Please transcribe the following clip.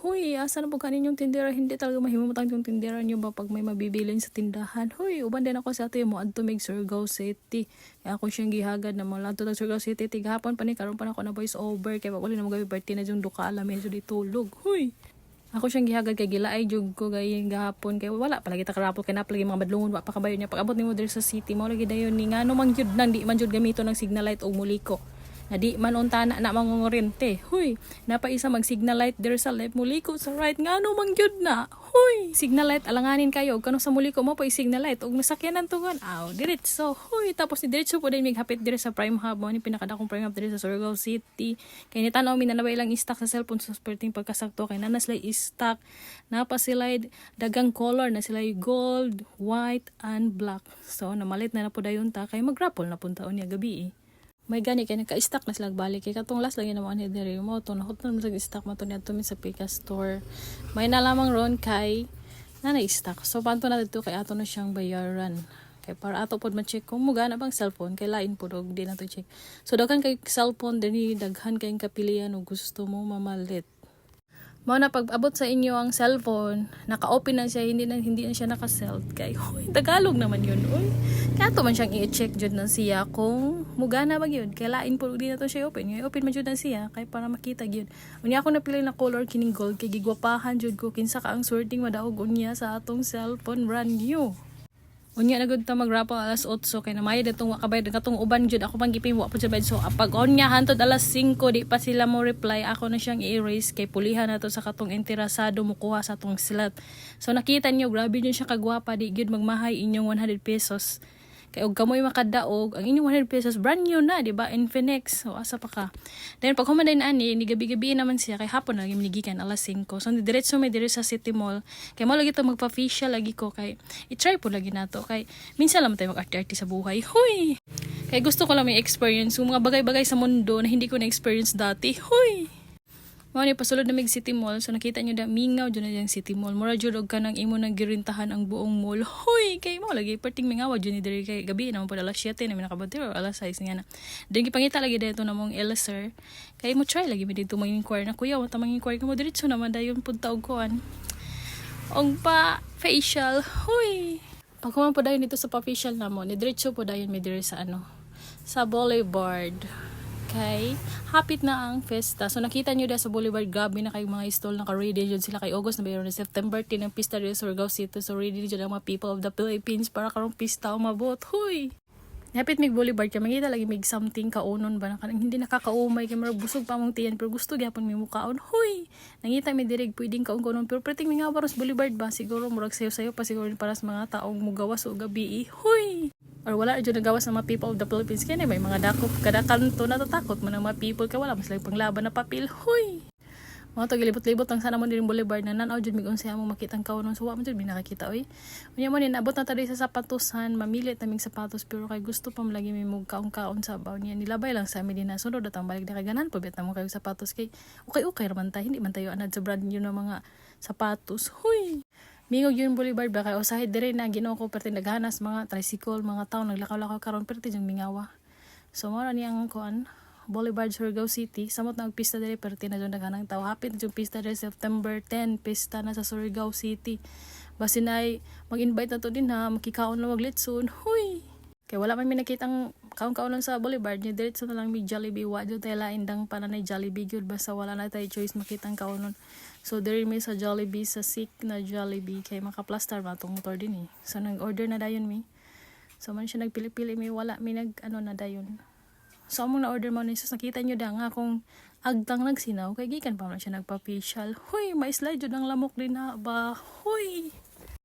Huy, asa na po kanin yung tindera? Hindi talaga mahimutang yung tindera nyo ba pag may mabibilin sa tindahan? Huy, uban din ako sa ato mo adto mig Surigao City. Kaya ako siyang gihagad na mga lanto ng Surigao City. Tigahapon pa ni karon pa na ako na voice over. Kaya wala na magabi party na yung duka alam medyo di tulog. Huy. Ako siyang gihagad kay gilaay jud ko gayeng gahapon kay wala palagi ta karapot kay napalagi mga madlungon wa pa kabayo niya pag abot nimo diri sa city mo lagi dayon ni ngano man jud nang di man jud gamito ng signal light o muliko. Na di man unta na mangongorente. Huy, napaisa mag signal light there sa left muliko sa right ngano man gyud na. Huy, signal light alanganin kayo kano sa muliko mo pa signal light ug nasakyanan tugon. Aw, diretso. Huy, tapos ni diretso po din mig hapit dire sa Prime Hub mo ni pinakadakong Prime Hub dire sa Surigao City. Kay ni tan-aw mi na nabay lang stock sa cellphone sa perting pagkasakto kay nanas lay stock. Napa sila dagang color na sila gold, white and black. So namalit na po dayon ta kay magrapol na puntaon niya gabi. May gani kay naka-stock na sila balik kay katong last lagi naman ni diri mo to nakot na sa stock mo to niya to sa Pika store. May nalamang ron kay na stock. So panto na dito kay ato na siyang bayaran. Kay para ato pod ma-check kung muga na bang cellphone kay lain pod og di na to check. So daghan kay cellphone dinhi daghan kay kapilian ug gusto mo mamalit. Mao na pag abot sa inyo ang cellphone, naka-open na siya, hindi na siya naka-celled kay hoy, Tagalog naman yun. Oy. Kato man siyang i-check jud na siya kung mugana ba gyud. Kay lain po di na to siya open. Ngay open man jud na siya kay para makita gyud. Unya ako napili na color kining gold kay gigwapahan jud ko kinsa ka ang sorting madaog unya sa atong cellphone brand new. Unya na gud ta magrapol alas 8 kay namayad atong wakabay katong uban jud ako pang gipin wa po jud so pag on nya hantod alas 5 di pa sila mo reply ako na siyang i-erase kay pulihan nato sa katong interesado mo kuha sa atong slot. So nakita niyo grabe niyo siya kagwapa di gyud magmahay inyong 100 pesos. Kay og kamoy makadaog ang inyong 100 pesos brand new na di ba Infinix. So asa pa ka. Then pag human din ani ni gabi-gabi naman siya kay hapon na gimigikan alas 5. So diretso may dire sa City Mall. Kay mo lagi to magpa-facial lagi ko kay i-try po lagi nato kay minsan lang tayo mag-arte sa buhay. Huy. Kay gusto ko lang may experience yung mga bagay-bagay sa mundo na hindi ko na-experience dati. Huy. Mao ni pasulod na mig City Mall so nakita niyo da mingaw jud na yang City Mall mura jud og kanang imo nang girintahan ang buong mall. Hoy kay mo lagi perting mingaw jud ni diri kay gabi na mo alas 7 na mi nakabati or alas 6 nga na. Then gipangita lagi dito na mong Elser kay mo try lagi mi dito mag-inquire na kuya mo ta mag-inquire mo diretso naman dayon punta og kuan. Og pa facial. Hoy. Pag kuman po dayon dito sa pa-facial namo ni diretso po dayon mi diri sa sa Boulevard. Okay, hapit na ang festa. So nakita nyo sa Boulevard, grabe na kayong mga stall naka-ready dyan sila kay August na bayron na September 10 ang pista dito sa Surigao City. So ready dyan ang mga people of the Philippines para karong pista umabot. Huy! Hapit mig Boulevard ka, makita lagi mig something kaunon ba na hindi nakakaumay kay marag busog pa mong tiyan pero gusto gyapon mi mukaon. Huy! Nangita mi direg pwedeng kaon-kaunon pero preting mi nga baros Boulevard ba siguro murag sayo-sayo pa siguro para sa mga taong mugawas o gabi. Huy! Or wala dyan nagawas ng mga people of the Philippines kaya may mga dakop kada kanto natatakot mo ng mga people kaya wala mas lang panglaban na papel. Huy! Mga to gilibot-libot ang sana mo din Boulevard na nanaw dyan mig unsaya mo makitang kaunon so wa mo dyan binakakita oy. Unya mo ni nabot na tadi sa sapatusan mamilit naming sapatos pero kay gusto pa lagi mi mug kaon-kaon sa baw niya nilabay lang sa amin din na sunod at ang balik na kay ganan po bet na mo kayo sapatos kay okay raman ta hindi man tayo anad sa brand new na mga sapatos. Huy! Mingog yun Boulevard ba kay usahay dire na Ginoo ko perti naghanas mga tricycle mga tao naglakaw-lakaw karon perti yung mingawa. So mara ni ang kuan Boulevard Surigao City samot na pista dire perti na jud naghanang tao hapit yung pista dire September 10 pista na sa Surigao City. Basin ay mag-invite na to din ha makikaon na maglitson. Huy. Kay wala man mi nakitang kaon-kaonon sa Boulevard ni diretso na lang mi Jollibee wa jud tay lain dang pananay Jollibee gyud basta wala na tay choice makitang kaonon. So there mi sa Jollibee sa sick na Jollibee kay maka-plaster ba tong motor din So nag-order na dayon mi. So man siya nagpili-pili mi wala mi na dayon. So among na-order mo ni sus nakita nyo da nga kung agtang nagsinaw kay gikan pa man siya nagpa-facial. Hoy, ma-slide jud ang lamok din na ba. Hoy.